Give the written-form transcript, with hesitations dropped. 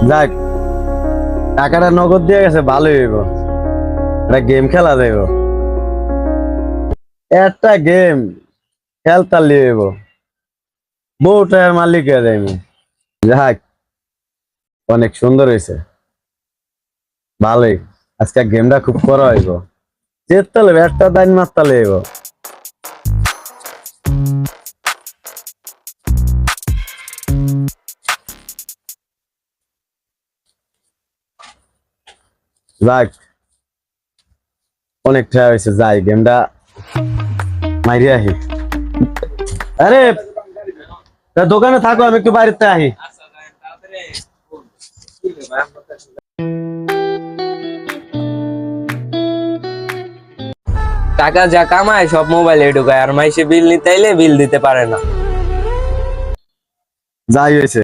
যাক, টাকাটা নগদ দিয়ে গেছে, ভালোই হইব। একটা গেম খেলা যাইব, একটা গেম খেলতা লিব, বউটার মালিক হয়ে যাইব। যাক, অনেক সুন্দর হয়েছে, ভালোই। আজকে গেমটা খুব করা হইব, চেতে লেবে একটা দাইন মারতে লেব। যাক, অনেক টাকা হয়েছে, যাই গেমটা মাইরে আহি। আরে, তা দোকানে থাকো, আমি একটু বাড়িতে আহি। টাকা যা কামায় সব মোবাইলে ঢুকায়, আর মাইসে বিল নিতে এলে বিল দিতে পারে না। যাই হয়েছে।